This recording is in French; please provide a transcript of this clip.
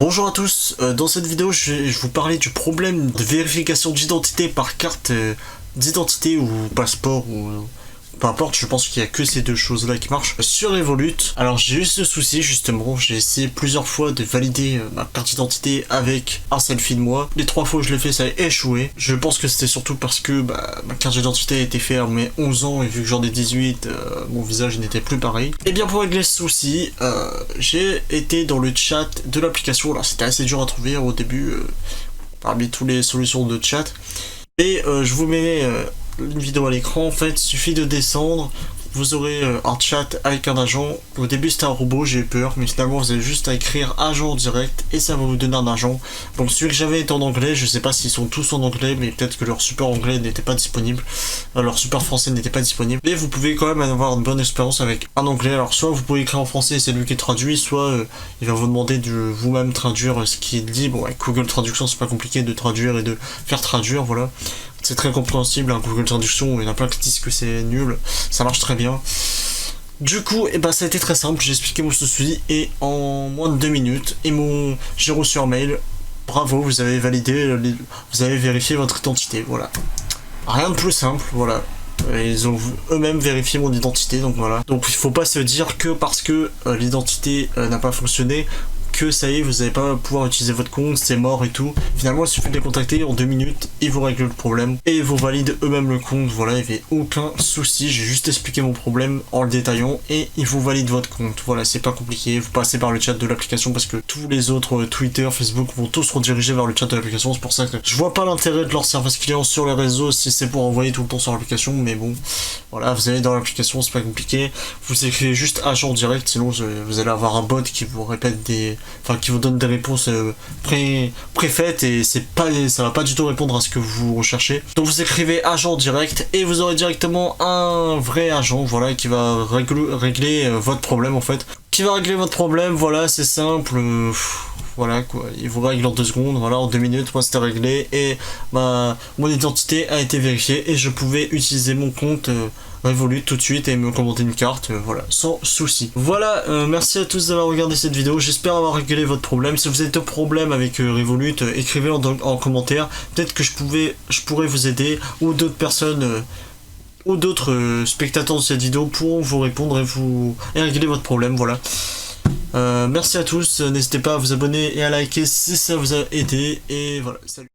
Bonjour à tous, dans cette vidéo je vais vous parler du problème de vérification d'identité par carte d'identité ou passeport ou peu importe, je pense qu'il y a que ces deux choses là qui marchent sur Revolut. Alors j'ai eu ce souci justement, j'ai essayé plusieurs fois de valider ma carte d'identité avec un selfie de moi. Les 3 fois où je l'ai fait ça a échoué. Je pense que c'était surtout parce que ma carte d'identité a été faite à mes 11 ans et vu que j'en ai 18, mon visage n'était plus pareil. Et bien pour régler ce souci, j'ai été dans le chat de l'application. Alors c'était assez dur à trouver au début parmi toutes les solutions de chat. Et je vous mets une vidéo à l'écran. En fait, il suffit de descendre, vous aurez un chat avec un agent. Au début c'était un robot, j'ai eu peur, mais finalement vous avez juste à écrire agent direct et ça va vous donner un agent. Donc celui que j'avais est en anglais, je sais pas s'ils sont tous en anglais, mais peut-être que leur support anglais n'était pas disponible, leur support français n'était pas disponible. Mais vous pouvez quand même avoir une bonne expérience avec un anglais. Alors soit vous pouvez écrire en français, c'est lui qui traduit, soit il va vous demander de vous-même traduire ce qu'il dit. Bon, avec Google Traduction c'est pas compliqué de traduire et de faire traduire, voilà. C'est très compréhensible, Google Traduction, il y en a plein qui disent que c'est nul, ça marche très bien. Du coup, ça a été très simple, j'ai expliqué mon souci et en moins de 2 minutes, j'ai reçu un mail, bravo, vous avez validé, vous avez vérifié votre identité, voilà. Rien de plus simple, voilà. Ils ont eux-mêmes vérifié mon identité, donc voilà. Donc il faut pas se dire que parce que l'identité n'a pas fonctionné, que ça y est, vous n'allez pas pouvoir utiliser votre compte, c'est mort et tout. Finalement, il suffit de les contacter en 2 minutes, ils vous règlent le problème et ils vous valident eux-mêmes le compte. Voilà, il n'y avait aucun souci, j'ai juste expliqué mon problème en le détaillant et ils vous valident votre compte. Voilà, c'est pas compliqué, vous passez par le chat de l'application parce que tous les autres Twitter, Facebook vont tous rediriger vers le chat de l'application. C'est pour ça que je vois pas l'intérêt de leur service client sur les réseaux si c'est pour envoyer tout le temps sur l'application, mais bon, voilà, vous allez dans l'application, c'est pas compliqué. Vous écrivez juste agent direct, sinon vous allez avoir un bot qui vous répète qui vous donne des réponses préfaites et ça va pas du tout répondre à ce que vous recherchez. Donc vous écrivez agent direct et vous aurez directement un vrai agent, voilà, qui va régler votre problème en fait. Qui va régler votre problème, voilà, c'est simple. Voilà quoi, il vous règle en 2 secondes, voilà, en 2 minutes, moi c'était réglé et mon identité a été vérifiée et je pouvais utiliser mon compte Revolut tout de suite et me commander une carte, voilà, sans souci. Voilà, merci à tous d'avoir regardé cette vidéo, j'espère avoir réglé votre problème. Si vous avez un problème avec Revolut, écrivez en commentaire, peut-être que je pourrais vous aider ou d'autres personnes ou d'autres spectateurs de cette vidéo pourront vous répondre et régler votre problème, voilà. Merci à tous, n'hésitez pas à vous abonner et à liker si ça vous a aidé, et voilà, salut.